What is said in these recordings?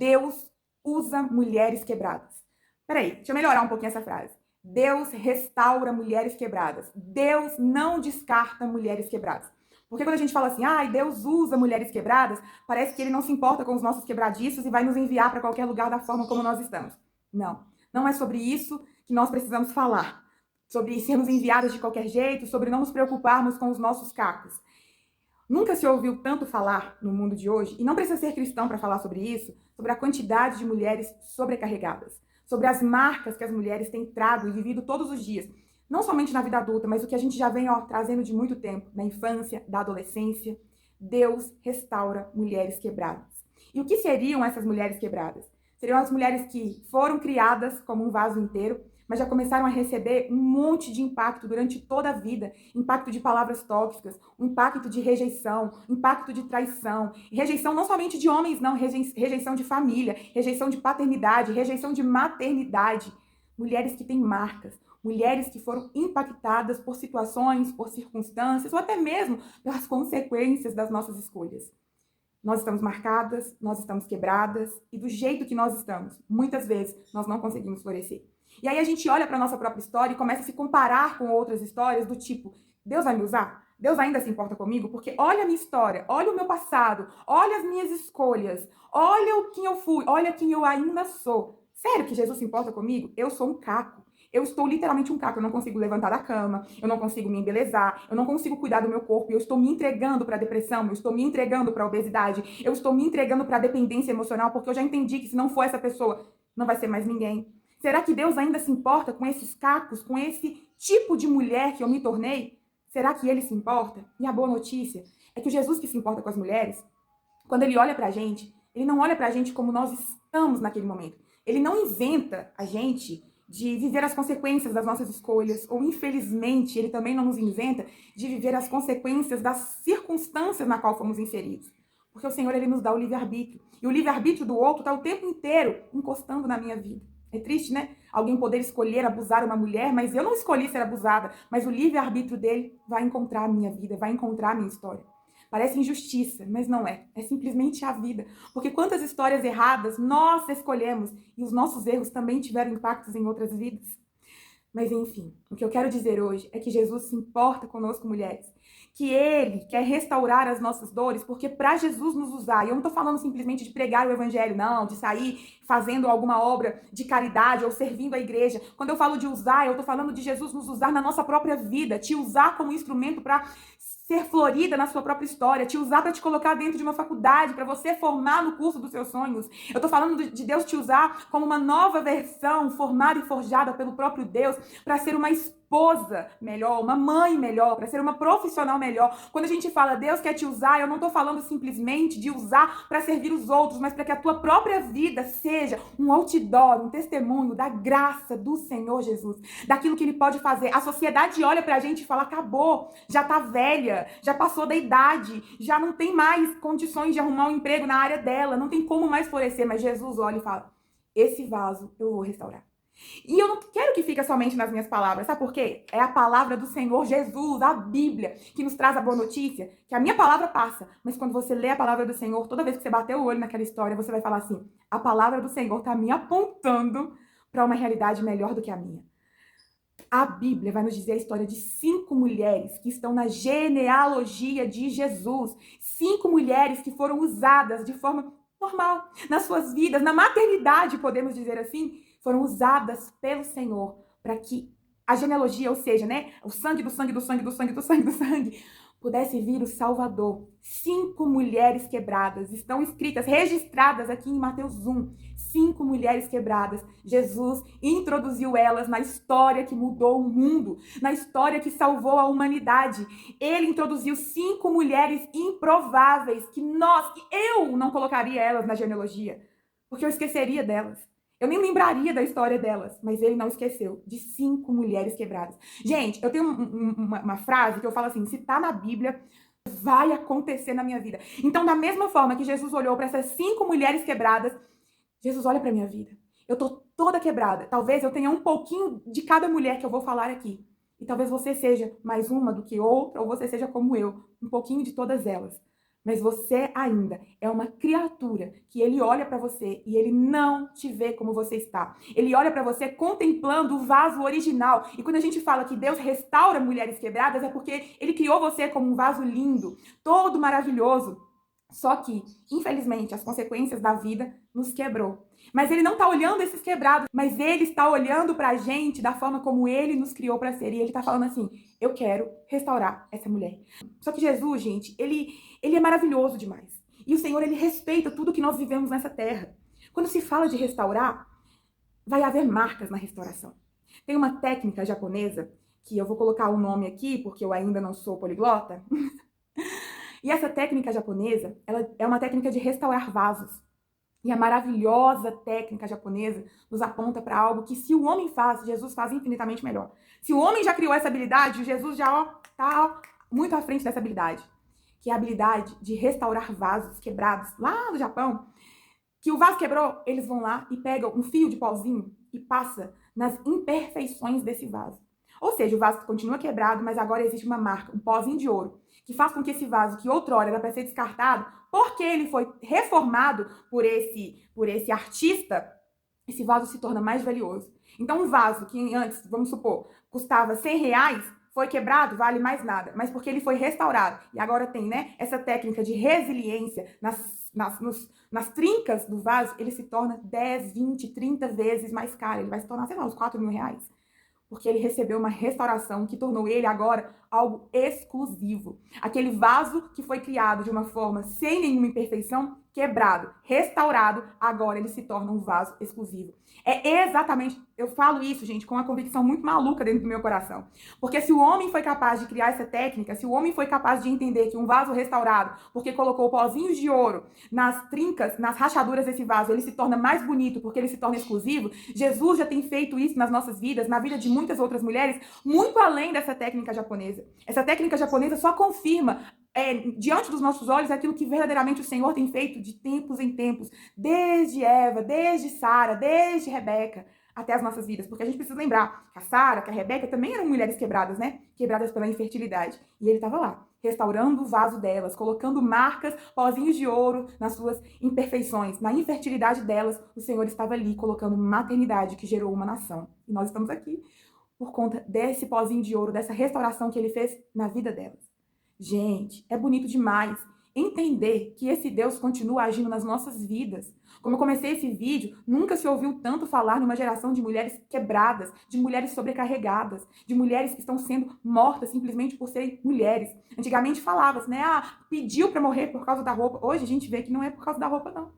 Deus usa mulheres quebradas. Peraí, deixa eu melhorar um pouquinho essa frase. Deus restaura mulheres quebradas. Deus não descarta mulheres quebradas. Porque quando a gente fala assim, Deus usa mulheres quebradas, parece que ele não se importa com os nossos quebradiços e vai nos enviar para qualquer lugar da forma como nós estamos. Não, não é sobre isso que nós precisamos falar. Sobre sermos enviados de qualquer jeito, sobre não nos preocuparmos com os nossos cacos. Nunca se ouviu tanto falar no mundo de hoje, e não precisa ser cristão para falar sobre isso, sobre a quantidade de mulheres sobrecarregadas, sobre as marcas que as mulheres têm trago e vivido todos os dias, não somente na vida adulta, mas o que a gente já vem trazendo de muito tempo, na infância, da adolescência. Deus restaura mulheres quebradas. E o que seriam essas mulheres quebradas? Seriam as mulheres que foram criadas como um vaso inteiro, mas já começaram a receber um monte de impacto durante toda a vida. Impacto de palavras tóxicas, um impacto de rejeição, impacto de traição. Rejeição não somente de homens, não. Rejeição de família, rejeição de paternidade, rejeição de maternidade. Mulheres que têm marcas. Mulheres que foram impactadas por situações, por circunstâncias, ou até mesmo pelas consequências das nossas escolhas. Nós estamos marcadas, nós estamos quebradas, e do jeito que nós estamos, muitas vezes, nós não conseguimos florescer. E aí a gente olha para a nossa própria história e começa a se comparar com outras histórias do tipo, Deus vai me usar? Deus ainda se importa comigo? Porque olha a minha história, olha o meu passado, olha as minhas escolhas, olha o que eu fui, olha quem eu ainda sou. Sério que Jesus se importa comigo? Eu sou um caco. Eu estou literalmente um caco, eu não consigo levantar da cama, eu não consigo me embelezar, eu não consigo cuidar do meu corpo, eu estou me entregando para a depressão, eu estou me entregando para a obesidade, eu estou me entregando para a dependência emocional, porque eu já entendi que se não for essa pessoa, não vai ser mais ninguém. Será que Deus ainda se importa com esses cacos, com esse tipo de mulher que eu me tornei? Será que ele se importa? E a boa notícia é que o Jesus que se importa com as mulheres, quando ele olha pra gente, ele não olha pra gente como nós estamos naquele momento. Ele não inventa a gente de viver as consequências das nossas escolhas, ou infelizmente, ele também não nos inventa de viver as consequências das circunstâncias na qual fomos inseridos. Porque o Senhor, ele nos dá o livre-arbítrio. E o livre-arbítrio do outro está o tempo inteiro encostando na minha vida. É triste, né? Alguém poder escolher abusar uma mulher, mas eu não escolhi ser abusada. Mas o livre-arbítrio dele vai encontrar a minha vida, vai encontrar a minha história. Parece injustiça, mas não é. É simplesmente a vida. Porque quantas histórias erradas nós escolhemos e os nossos erros também tiveram impactos em outras vidas. Mas enfim, o que eu quero dizer hoje é que Jesus se importa conosco, mulheres. Que ele quer restaurar as nossas dores, porque para Jesus nos usar, e eu não estou falando simplesmente de pregar o evangelho, não, de sair fazendo alguma obra de caridade ou servindo a igreja. Quando eu falo de usar, eu estou falando de Jesus nos usar na nossa própria vida, te usar como instrumento para ser florida na sua própria história, te usar para te colocar dentro de uma faculdade, para você formar no curso dos seus sonhos. Eu tô falando de Deus te usar como uma nova versão, formada e forjada pelo próprio Deus, para ser uma esposa melhor, uma mãe melhor, para ser uma profissional melhor. Quando a gente fala Deus quer te usar, eu não tô falando simplesmente de usar para servir os outros, mas para que a tua própria vida seja um outdoor, um testemunho da graça do Senhor Jesus, daquilo que ele pode fazer. A sociedade olha pra gente e fala, acabou, já tá velha, já passou da idade, já não tem mais condições de arrumar um emprego na área dela, não tem como mais florescer, mas Jesus olha e fala, esse vaso eu vou restaurar. E eu não quero que fique somente nas minhas palavras, sabe por quê? É a palavra do Senhor Jesus, a Bíblia, que nos traz a boa notícia, que a minha palavra passa, mas quando você lê a palavra do Senhor, toda vez que você bater o olho naquela história, você vai falar assim, a palavra do Senhor tá me apontando para uma realidade melhor do que a minha. A Bíblia vai nos dizer a história de 5 mulheres que estão na genealogia de Jesus. 5 mulheres que foram usadas de forma normal nas suas vidas, na maternidade, podemos dizer assim, foram usadas pelo Senhor para que a genealogia, ou seja, né, o sangue do sangue do sangue do sangue do sangue do sangue, pudesse vir o Salvador. 5 mulheres quebradas estão escritas, registradas aqui em Mateus 1. 5 mulheres quebradas. Jesus introduziu elas na história que mudou o mundo, na história que salvou a humanidade. Ele introduziu 5 mulheres improváveis que eu não colocaria elas na genealogia, porque eu esqueceria delas. Eu nem lembraria da história delas, mas ele não esqueceu de 5 mulheres quebradas. Gente, eu tenho uma frase que eu falo assim, se tá na Bíblia, vai acontecer na minha vida. Então, da mesma forma que Jesus olhou para essas 5 mulheres quebradas, Jesus olha para minha vida. Eu tô toda quebrada. Talvez eu tenha um pouquinho de cada mulher que eu vou falar aqui. E talvez você seja mais uma do que outra, ou você seja como eu, um pouquinho de todas elas. Mas você ainda é uma criatura que ele olha para você e ele não te vê como você está. Ele olha para você contemplando o vaso original. E quando a gente fala que Deus restaura mulheres quebradas, é porque ele criou você como um vaso lindo, todo maravilhoso. Só que, infelizmente, as consequências da vida nos quebrou. Mas ele não está olhando esses quebrados, mas ele está olhando para a gente da forma como ele nos criou para ser. E ele está falando assim: eu quero restaurar essa mulher. Só que Jesus, gente, ele é maravilhoso demais. E o Senhor, ele respeita tudo que nós vivemos nessa terra. Quando se fala de restaurar, vai haver marcas na restauração. Tem uma técnica japonesa, que eu vou colocar o nome aqui, porque eu ainda não sou poliglota. E essa técnica japonesa, ela é uma técnica de restaurar vasos. E a maravilhosa técnica japonesa nos aponta para algo que, se o homem faz, Jesus faz infinitamente melhor. Se o homem já criou essa habilidade, Jesus já está muito à frente dessa habilidade. Que é a habilidade de restaurar vasos quebrados lá no Japão. Que o vaso quebrou, eles vão lá e pegam um fio de pauzinho e passa nas imperfeições desse vaso. Ou seja, o vaso continua quebrado, mas agora existe uma marca, um pozinho de ouro, que faz com que esse vaso, que outrora era para ser descartado, porque ele foi reformado por esse artista, esse vaso se torna mais valioso. Então, um vaso que antes, vamos supor, custava R$100, foi quebrado, vale mais nada. Mas porque ele foi restaurado. E agora tem, né, essa técnica de resiliência nas trincas do vaso, ele se torna 10, 20, 30 vezes mais caro. Ele vai se tornar, sei lá, uns R$4.000. Porque ele recebeu uma restauração que tornou ele agora algo exclusivo. Aquele vaso que foi criado de uma forma sem nenhuma imperfeição, quebrado, restaurado, agora ele se torna um vaso exclusivo. É exatamente, eu falo isso, gente, com uma convicção muito maluca dentro do meu coração. Porque se o homem foi capaz de criar essa técnica, se o homem foi capaz de entender que um vaso restaurado, porque colocou pozinhos de ouro nas trincas, nas rachaduras desse vaso, ele se torna mais bonito porque ele se torna exclusivo, Jesus já tem feito isso nas nossas vidas, na vida de muitas outras mulheres, muito além dessa técnica japonesa. Essa técnica japonesa só confirma diante dos nossos olhos aquilo que verdadeiramente o Senhor tem feito de tempos em tempos, desde Eva, desde Sara, desde Rebeca, até as nossas vidas. Porque a gente precisa lembrar que a Sara, que a Rebeca também eram mulheres quebradas, né? Quebradas pela infertilidade. E ele estava lá, restaurando o vaso delas, colocando marcas, pozinhos de ouro nas suas imperfeições. Na infertilidade delas, o Senhor estava ali, colocando maternidade que gerou uma nação. E nós estamos aqui por conta desse pozinho de ouro, dessa restauração que ele fez na vida delas. Gente, é bonito demais entender que esse Deus continua agindo nas nossas vidas. Como eu comecei esse vídeo, nunca se ouviu tanto falar numa geração de mulheres quebradas, de mulheres sobrecarregadas, de mulheres que estão sendo mortas simplesmente por serem mulheres. Antigamente falava-se, né? Pediu para morrer por causa da roupa. Hoje a gente vê que não é por causa da roupa, não.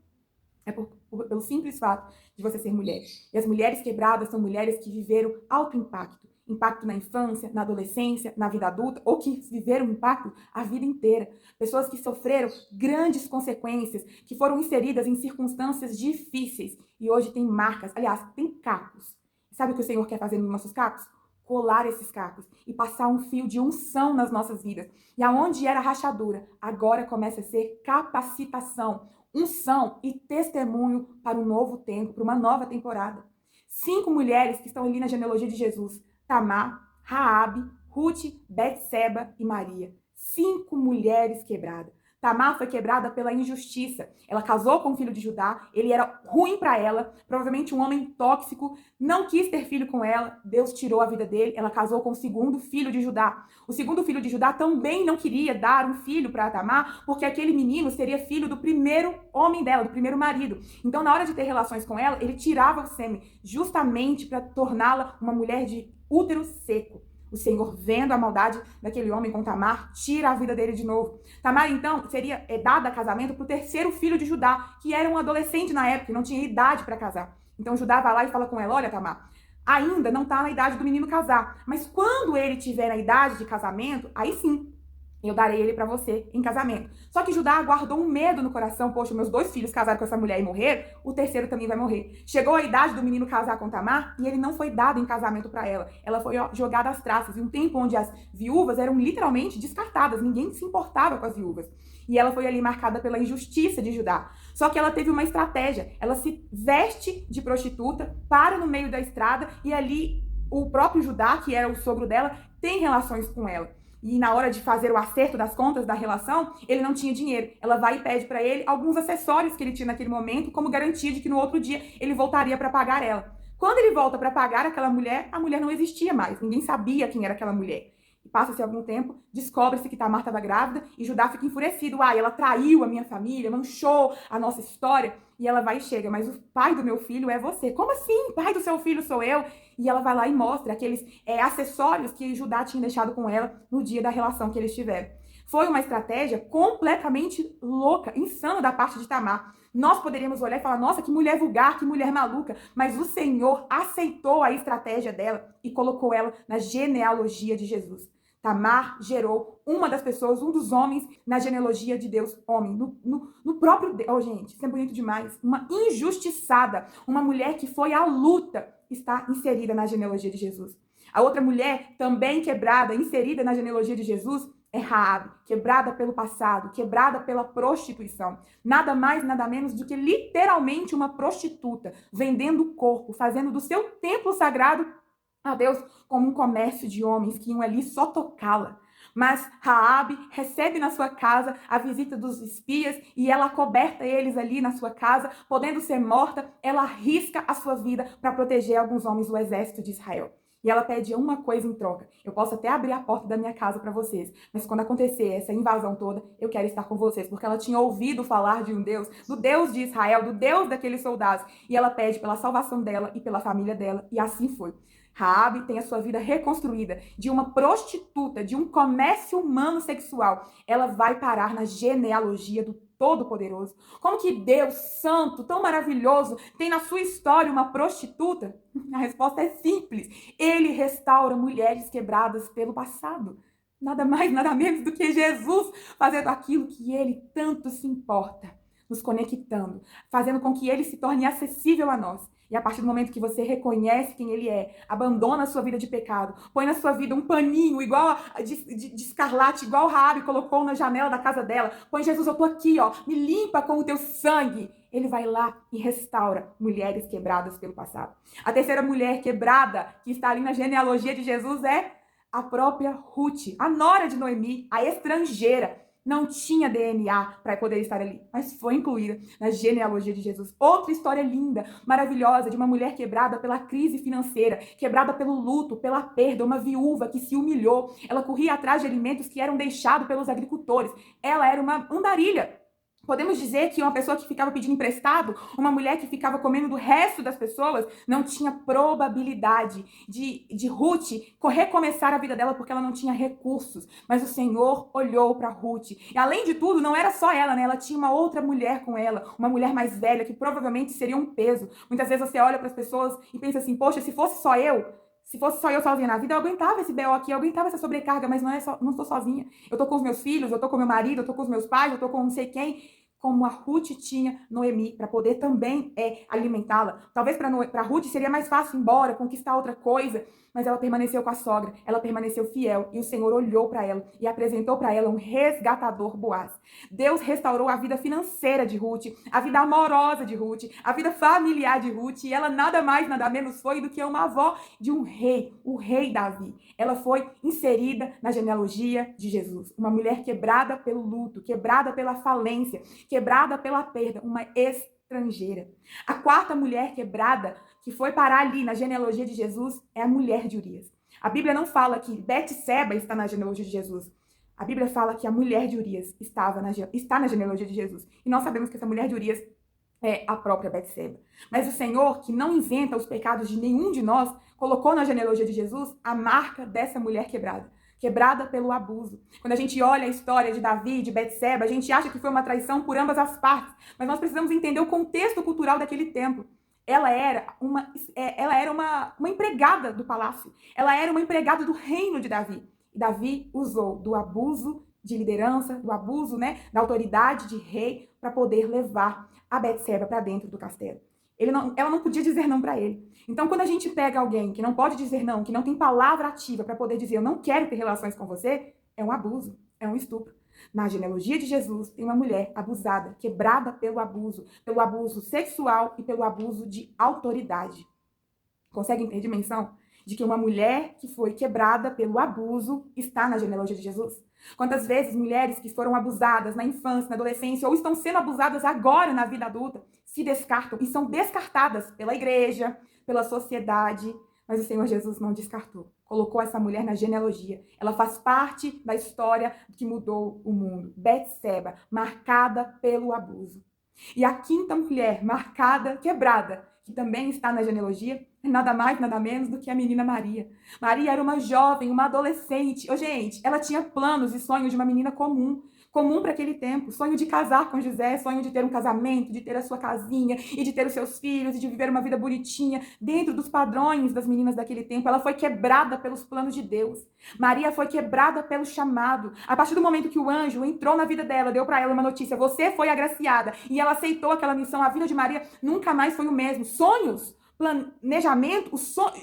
É pelo simples fato de você ser mulher. E as mulheres quebradas são mulheres que viveram alto impacto. Impacto na infância, na adolescência, na vida adulta, ou que viveram impacto a vida inteira. Pessoas que sofreram grandes consequências, que foram inseridas em circunstâncias difíceis e hoje tem marcas, aliás, tem cacos. Sabe o que o Senhor quer fazer nos nossos cacos? Colar esses cacos e passar um fio de unção nas nossas vidas. E aonde era rachadura, agora começa a ser capacitação, unção e testemunho para um novo tempo, para uma nova temporada. 5 mulheres que estão ali na genealogia de Jesus: Tamar, Raabe, Ruth, Betseba e Maria. 5 mulheres quebradas. Tamar foi quebrada pela injustiça. Ela casou com o filho de Judá, ele era ruim para ela, provavelmente um homem tóxico, não quis ter filho com ela, Deus tirou a vida dele, ela casou com o segundo filho de Judá. O segundo filho de Judá também não queria dar um filho para Tamar, porque aquele menino seria filho do primeiro homem dela, do primeiro marido. Então, na hora de ter relações com ela, ele tirava o sêmen, justamente para torná-la uma mulher de útero seco. O Senhor, vendo a maldade daquele homem com Tamar, tira a vida dele de novo. Tamar, então, seria dada a casamento para o terceiro filho de Judá, que era um adolescente na época, e não tinha idade para casar. Então, Judá vai lá e fala com ela: olha, Tamar, ainda não está na idade do menino casar, mas quando ele tiver na idade de casamento, aí sim, eu darei ele para você em casamento. Só que Judá guardou um medo no coração: poxa, meus 2 filhos casaram com essa mulher e morreram, o terceiro também vai morrer. Chegou a idade do menino casar com Tamar e ele não foi dado em casamento para ela. Ela foi jogada às traças, em um tempo onde as viúvas eram literalmente descartadas, ninguém se importava com as viúvas. E ela foi ali marcada pela injustiça de Judá. Só que ela teve uma estratégia. Ela se veste de prostituta, para no meio da estrada e ali o próprio Judá, que era o sogro dela, tem relações com ela. e na hora de fazer o acerto das contas da relação, ele não tinha dinheiro. Ela vai e pede para ele alguns acessórios que ele tinha naquele momento, como garantia de que no outro dia ele voltaria para pagar ela. Quando ele volta para pagar aquela mulher, a mulher não existia mais. Ninguém sabia quem era aquela mulher. E passa-se algum tempo, descobre-se que Tamar estava grávida e Judá fica enfurecido. Ela traiu a minha família, manchou a nossa história. E ela vai e chega, mas o pai do meu filho é você. Como assim? Pai do seu filho sou eu? E ela vai lá e mostra aqueles acessórios que Judá tinha deixado com ela no dia da relação que eles tiveram. Foi uma estratégia completamente louca, insana da parte de Tamar. Nós poderíamos olhar e falar, nossa, que mulher vulgar, que mulher maluca. Mas o Senhor aceitou a estratégia dela e colocou ela na genealogia de Jesus. Tamar gerou uma das pessoas, um dos homens na genealogia de Deus, homem, no próprio Deus. Oh, gente, isso é bonito demais. Uma injustiçada, uma mulher que foi à luta, está inserida na genealogia de Jesus. A outra mulher, também quebrada, inserida na genealogia de Jesus, é Raabe, quebrada pelo passado, quebrada pela prostituição. Nada mais, nada menos do que literalmente uma prostituta, vendendo o corpo, fazendo do seu templo sagrado a Deus como um comércio de homens que iam ali só tocá-la. Mas Raabe recebe na sua casa a visita dos espias e ela acoberta eles ali na sua casa, podendo ser morta, ela arrisca a sua vida para proteger alguns homens do exército de Israel. E ela pede uma coisa em troca. Eu posso até abrir a porta da minha casa para vocês, mas quando acontecer essa invasão toda, eu quero estar com vocês, porque ela tinha ouvido falar de um Deus, do Deus de Israel, do Deus daqueles soldados. E ela pede pela salvação dela e pela família dela, e assim foi. Raabe tem a sua vida reconstruída de uma prostituta, de um comércio humano sexual. Ela vai parar na genealogia do Todo-Poderoso. Como que Deus santo, tão maravilhoso, tem na sua história uma prostituta? A resposta é simples. Ele restaura mulheres quebradas pelo passado. Nada mais, nada menos do que Jesus fazendo aquilo que ele tanto se importa, nos conectando, fazendo com que ele se torne acessível a nós. E a partir do momento que você reconhece quem ele é, abandona a sua vida de pecado, põe na sua vida um paninho igual de escarlate, igual Raabe colocou na janela da casa dela, põe Jesus, eu tô aqui, ó, me limpa com o teu sangue. Ele vai lá e restaura mulheres quebradas pelo passado. A terceira mulher quebrada que está ali na genealogia de Jesus é a própria Ruth, a nora de Noemi, a estrangeira. Não tinha DNA para poder estar ali, mas foi incluída na genealogia de Jesus. Outra história linda, maravilhosa, de uma mulher quebrada pela crise financeira, quebrada pelo luto, pela perda, uma viúva que se humilhou. Ela corria atrás de alimentos que eram deixados pelos agricultores. Ela era uma andarilha. Podemos dizer que uma pessoa que ficava pedindo emprestado, uma mulher que ficava comendo do resto das pessoas, não tinha probabilidade de Ruth recomeçar a vida dela porque ela não tinha recursos. Mas o Senhor olhou para Ruth. E além de tudo, não era só ela, né? Ela tinha uma outra mulher com ela, uma mulher mais velha, que provavelmente seria um peso. Muitas vezes você olha para as pessoas e pensa assim, poxa, se fosse só eu sozinha na vida, eu aguentava esse BO aqui, eu aguentava essa sobrecarga, mas não estou sozinha. Eu tô com os meus filhos, eu tô com meu marido, eu tô com os meus pais, eu tô com não sei quem. Como a Ruth tinha Noemi, para poder também alimentá-la. Talvez para Ruth seria mais fácil ir embora, conquistar outra coisa, mas ela permaneceu com a sogra, ela permaneceu fiel, e o Senhor olhou para ela e apresentou para ela um resgatador Boaz. Deus restaurou a vida financeira de Ruth, a vida amorosa de Ruth, a vida familiar de Ruth, e ela nada mais, nada menos foi do que uma avó de um rei, o rei Davi. Ela foi inserida na genealogia de Jesus. Uma mulher quebrada pelo luto, quebrada pela falência, quebrada pela perda, uma estrangeira. A quarta mulher quebrada que foi parar ali na genealogia de Jesus é a mulher de Urias. A Bíblia não fala que Betseba está na genealogia de Jesus. A Bíblia fala que a mulher de Urias está na genealogia de Jesus. E nós sabemos que essa mulher de Urias é a própria Betseba. Mas o Senhor, que não inventa os pecados de nenhum de nós, colocou na genealogia de Jesus a marca dessa mulher quebrada pelo abuso. Quando a gente olha a história de Davi e de Betseba, a gente acha que foi uma traição por ambas as partes, mas nós precisamos entender o contexto cultural daquele tempo. Ela era uma empregada do palácio. Ela era uma empregada do reino de Davi. E Davi usou do abuso de liderança, do abuso, da autoridade de rei, para poder levar a Betseba para dentro do castelo. Ela não podia dizer não para ele. Então, quando a gente pega alguém que não pode dizer não, que não tem palavra ativa para poder dizer eu não quero ter relações com você, é um abuso, é um estupro. Na genealogia de Jesus, tem uma mulher abusada, quebrada pelo abuso sexual e pelo abuso de autoridade. Conseguem ter dimensão? de que uma mulher que foi quebrada pelo abuso está na genealogia de Jesus? Quantas vezes mulheres que foram abusadas na infância, na adolescência, ou estão sendo abusadas agora na vida adulta, se descartam e são descartadas pela igreja, pela sociedade, mas o Senhor Jesus não descartou. Colocou essa mulher na genealogia. Ela faz parte da história que mudou o mundo. Betseba, marcada pelo abuso. E a quinta mulher, marcada, quebrada, que também está na genealogia, é nada mais, nada menos do que a menina Maria. Maria era uma jovem, uma adolescente. Gente, ela tinha planos e sonhos de uma menina comum para aquele tempo. Sonho de casar com José, sonho de ter um casamento, de ter a sua casinha e de ter os seus filhos e de viver uma vida bonitinha dentro dos padrões das meninas daquele tempo. Ela foi quebrada pelos planos de Deus. Maria foi quebrada pelo chamado. A partir do momento que o anjo entrou na vida dela, deu para ela uma notícia: você foi agraciada, e ela aceitou aquela missão, a vida de Maria nunca mais foi o mesmo. Sonhos, planejamento,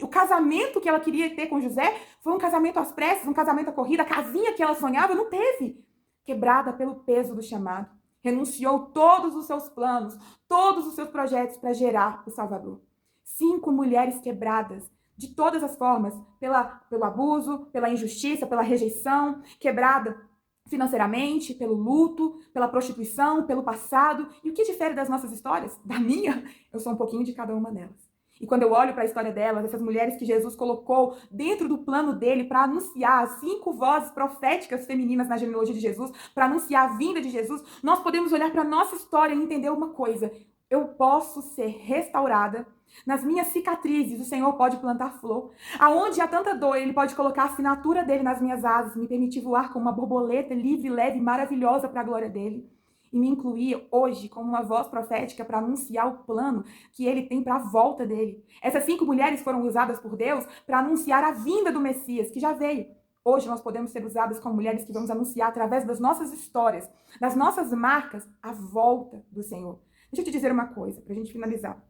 o casamento que ela queria ter com José foi um casamento às pressas, um casamento à corrida, a casinha que ela sonhava não teve. Quebrada pelo peso do chamado, renunciou todos os seus planos, todos os seus projetos para gerar o Salvador. 5 mulheres quebradas de todas as formas, pelo abuso, pela injustiça, pela rejeição, quebrada financeiramente, pelo luto, pela prostituição, pelo passado. E o que difere das nossas histórias? Da minha? Eu sou um pouquinho de cada uma delas. E quando eu olho para a história delas, essas mulheres que Jesus colocou dentro do plano dele para anunciar as 5 vozes proféticas femininas na genealogia de Jesus, para anunciar a vinda de Jesus, nós podemos olhar para a nossa história e entender uma coisa: eu posso ser restaurada. Nas minhas cicatrizes, o Senhor pode plantar flor. Aonde há tanta dor, Ele pode colocar a assinatura dele nas minhas asas, me permitir voar como uma borboleta livre, leve, maravilhosa para a glória dele. E me incluir hoje como uma voz profética para anunciar o plano que ele tem para a volta dele. Essas 5 mulheres foram usadas por Deus para anunciar a vinda do Messias, que já veio. Hoje nós podemos ser usadas como mulheres que vamos anunciar através das nossas histórias, das nossas marcas, a volta do Senhor. Deixa eu te dizer uma coisa, para a gente finalizar.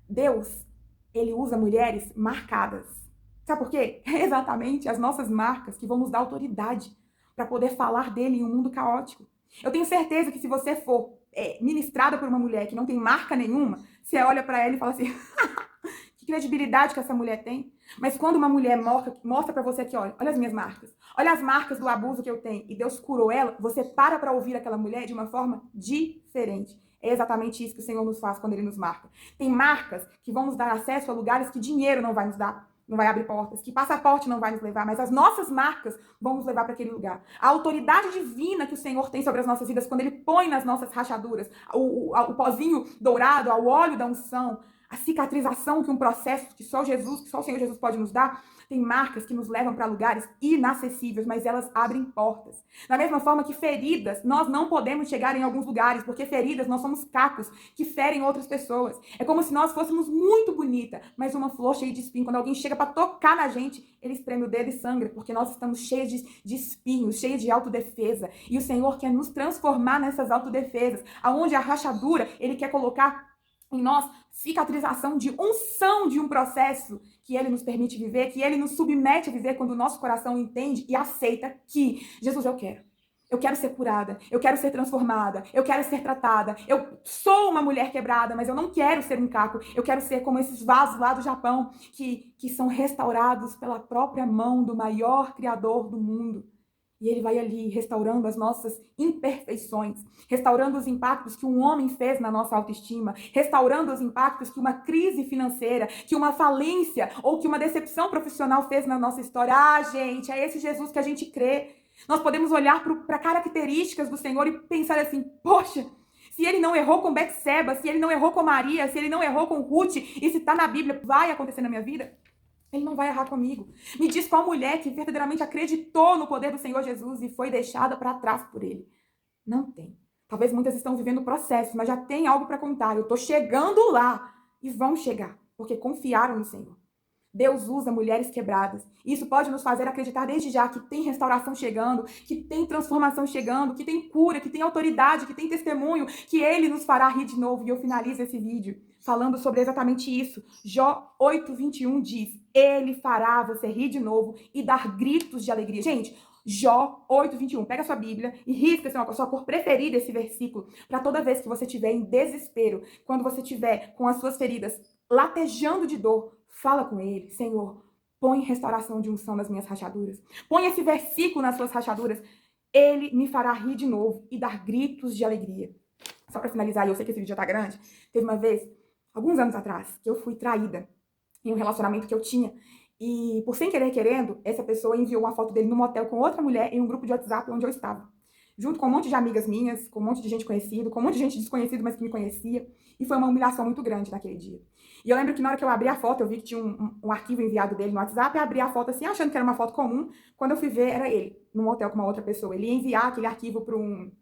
Deus, Ele usa mulheres marcadas. Sabe por quê? É exatamente as nossas marcas que vão nos dar autoridade para poder falar dele em um mundo caótico. Eu tenho certeza que se você for ministrada por uma mulher que não tem marca nenhuma, você olha para ela e fala assim, que credibilidade que essa mulher tem. Mas quando uma mulher mostra para você aqui, olha as minhas marcas, olha as marcas do abuso que eu tenho, e Deus curou ela, você para ouvir aquela mulher de uma forma diferente. É exatamente isso que o Senhor nos faz quando Ele nos marca. Tem marcas que vão nos dar acesso a lugares que dinheiro não vai nos dar, não vai abrir portas, que passaporte não vai nos levar, mas as nossas marcas vão nos levar para aquele lugar. A autoridade divina que o Senhor tem sobre as nossas vidas, quando Ele põe nas nossas rachaduras o pozinho dourado, o óleo da unção, a cicatrização que um processo que só o Senhor Jesus pode nos dar, tem marcas que nos levam para lugares inacessíveis, mas elas abrem portas. Da mesma forma que feridas, nós não podemos chegar em alguns lugares, porque feridas, nós somos cacos que ferem outras pessoas. É como se nós fôssemos muito bonita, mas uma flor cheia de espinho. Quando alguém chega para tocar na gente, ele espreme o dedo e sangra, porque nós estamos cheios de espinhos, cheios de autodefesa. E o Senhor quer nos transformar nessas autodefesas, aonde a rachadura, Ele quer colocar em nós cicatrização de unção de um processo que Ele nos permite viver, que Ele nos submete a viver quando o nosso coração entende e aceita que, Jesus, eu quero ser curada, eu quero ser transformada, eu quero ser tratada, eu sou uma mulher quebrada, mas eu não quero ser um caco, eu quero ser como esses vasos lá do Japão, que são restaurados pela própria mão do maior criador do mundo. E Ele vai ali restaurando as nossas imperfeições, restaurando os impactos que um homem fez na nossa autoestima, restaurando os impactos que uma crise financeira, que uma falência ou que uma decepção profissional fez na nossa história. Ah, gente, é esse Jesus que a gente crê. Nós podemos olhar para características do Senhor e pensar assim, poxa, se Ele não errou com Betseba, se Ele não errou com Maria, se Ele não errou com Ruth, e se está na Bíblia, vai acontecer na minha vida? Ele não vai errar comigo. Me diz qual mulher que verdadeiramente acreditou no poder do Senhor Jesus e foi deixada para trás por Ele. Não tem. Talvez muitas estão vivendo o processo, mas já tem algo para contar. Eu estou chegando lá e vão chegar, porque confiaram no Senhor. Deus usa mulheres quebradas. Isso pode nos fazer acreditar desde já que tem restauração chegando, que tem transformação chegando, que tem cura, que tem autoridade, que tem testemunho, que Ele nos fará rir de novo. E eu finalizo esse vídeo falando sobre exatamente isso. Jó 8:21 diz, Ele fará você rir de novo e dar gritos de alegria. Gente, Jó 8:21. Pega a sua Bíblia e risca a sua cor preferida esse versículo, para toda vez que você estiver em desespero, quando você estiver com as suas feridas latejando de dor, Fala com ele, Senhor, põe restauração de unção nas minhas rachaduras. Põe esse versículo nas suas rachaduras. Ele me fará rir de novo e dar gritos de alegria. Só pra finalizar, eu sei que esse vídeo já tá grande. Teve uma vez, alguns anos atrás, que eu fui traída em um relacionamento que eu tinha. E, por sem querer querendo, essa pessoa enviou uma foto dele no motel com outra mulher em um grupo de WhatsApp onde eu estava. Junto com um monte de amigas minhas, com um monte de gente conhecida, com um monte de gente desconhecida, mas que me conhecia. E foi uma humilhação muito grande naquele dia. E eu lembro que na hora que eu abri a foto, eu vi que tinha um arquivo enviado dele no WhatsApp, eu abri a foto assim, achando que era uma foto comum. Quando eu fui ver, era ele, num motel com uma outra pessoa. Ele ia enviar aquele arquivo para um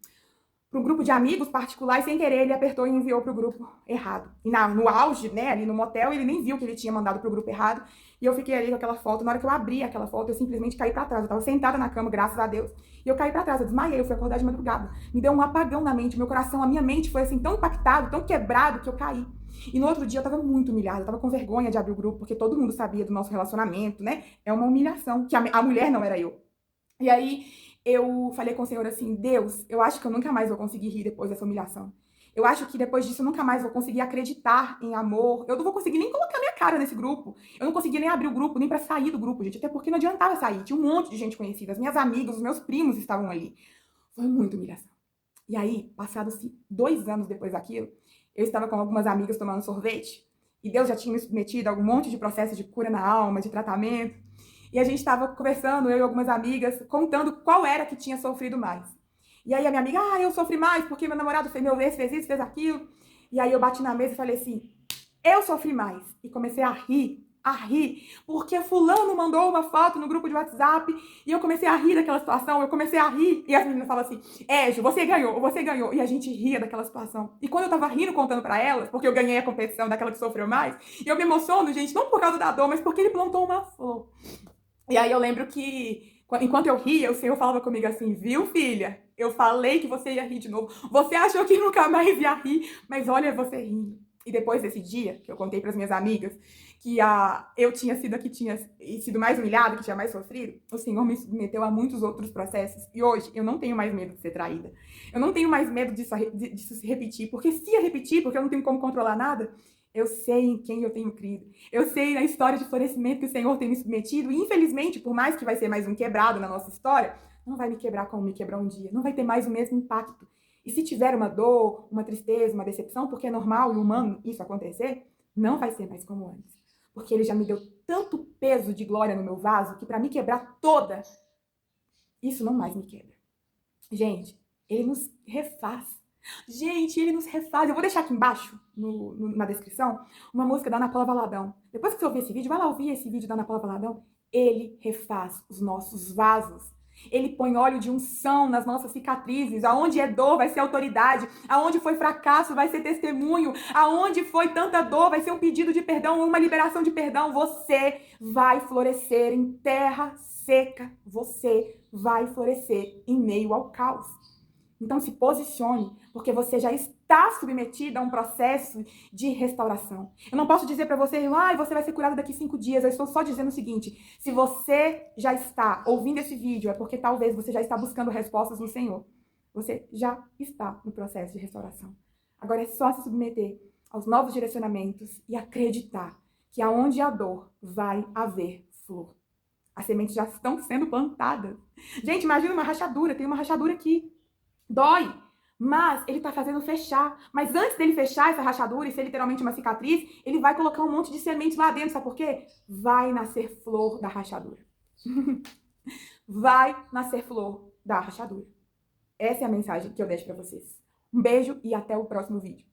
grupo de amigos particular e sem querer ele apertou e enviou pro grupo errado. E no auge, né, ali no motel, ele nem viu que ele tinha mandado pro grupo errado. E eu fiquei ali com aquela foto. Na hora que eu abri aquela foto, eu simplesmente caí pra trás. Eu tava sentada na cama, graças a Deus. E eu caí pra trás, eu desmaiei, eu fui acordar de madrugada. Me deu um apagão na mente, meu coração, a minha mente foi assim tão impactado, tão quebrado, que eu caí. E no outro dia eu tava muito humilhada, eu tava com vergonha de abrir o grupo, porque todo mundo sabia do nosso relacionamento, né? É uma humilhação, que a mulher não era eu. E aí eu falei com o Senhor assim, Deus, eu acho que eu nunca mais vou conseguir rir depois dessa humilhação. Eu acho que depois disso eu nunca mais vou conseguir acreditar em amor. Eu não vou conseguir nem colocar minha cara nesse grupo. Eu não conseguia nem abrir o grupo, nem pra sair do grupo, gente. Até porque não adiantava sair. Tinha um monte de gente conhecida. As minhas amigas, os meus primos estavam ali. Foi muita humilhação. E aí, passados 2 anos depois daquilo, eu estava com algumas amigas tomando sorvete. E Deus já tinha me submetido a um monte de processo de cura na alma, de tratamento. E a gente estava conversando, eu e algumas amigas, contando qual era que tinha sofrido mais. E aí a minha amiga, eu sofri mais porque meu namorado fez isso, fez aquilo. E aí eu bati na mesa e falei assim, eu sofri mais. E comecei a rir, porque fulano mandou uma foto no grupo de WhatsApp e eu comecei a rir daquela situação, eu comecei a rir. E as meninas falam assim, Ju, você ganhou, você ganhou. E a gente ria daquela situação. E quando eu tava rindo, contando pra elas, porque eu ganhei a competição daquela que sofreu mais, e eu me emociono, gente, não por causa da dor, mas porque ele plantou uma flor. E aí eu lembro que, enquanto eu ria, o Senhor falava comigo assim, viu, filha? Eu falei que você ia rir de novo. Você achou que nunca mais ia rir, mas olha você rindo. E depois desse dia, que eu contei para as minhas amigas, que eu tinha sido a que tinha sido mais humilhada, que tinha mais sofrido, o Senhor me submeteu a muitos outros processos. E hoje eu não tenho mais medo de ser traída. Eu não tenho mais medo disso se repetir. Porque se ia repetir, porque eu não tenho como controlar nada, eu sei em quem eu tenho crido. Eu sei na história de florescimento que o Senhor tem me submetido. E infelizmente, por mais que vai ser mais um quebrado na nossa história, não vai me quebrar como me quebrou um dia. Não vai ter mais o mesmo impacto. E se tiver uma dor, uma tristeza, uma decepção, porque é normal e humano isso acontecer, não vai ser mais como antes. Porque ele já me deu tanto peso de glória no meu vaso que para me quebrar toda, isso não mais me quebra. Gente, ele nos refaz. Gente, ele nos refaz. Eu vou deixar aqui embaixo, na descrição, uma música da Ana Paula Valadão. Depois que você ouvir esse vídeo, vai lá ouvir esse vídeo da Ana Paula Valadão. Ele refaz os nossos vasos. Ele põe óleo de unção nas nossas cicatrizes. Aonde é dor, vai ser autoridade. Aonde foi fracasso, vai ser testemunho. Aonde foi tanta dor, vai ser um pedido de perdão, uma liberação de perdão. Você vai florescer em terra seca. Você vai florescer em meio ao caos. Então se posicione, porque você já está submetida a um processo de restauração. Eu não posso dizer para você, você vai ser curada daqui 5 dias. Eu estou só dizendo o seguinte, se você já está ouvindo esse vídeo, é porque talvez você já está buscando respostas no Senhor. Você já está no processo de restauração. Agora é só se submeter aos novos direcionamentos e acreditar que aonde há dor, vai haver flor. As sementes já estão sendo plantadas. Gente, imagina uma rachadura, tem uma rachadura aqui. Dói, mas ele tá fazendo fechar. Mas antes dele fechar essa rachadura, isso é literalmente uma cicatriz, ele vai colocar um monte de sementes lá dentro, sabe por quê? Vai nascer flor da rachadura. Vai nascer flor da rachadura. Essa é a mensagem que eu deixo pra vocês. Um beijo e até o próximo vídeo.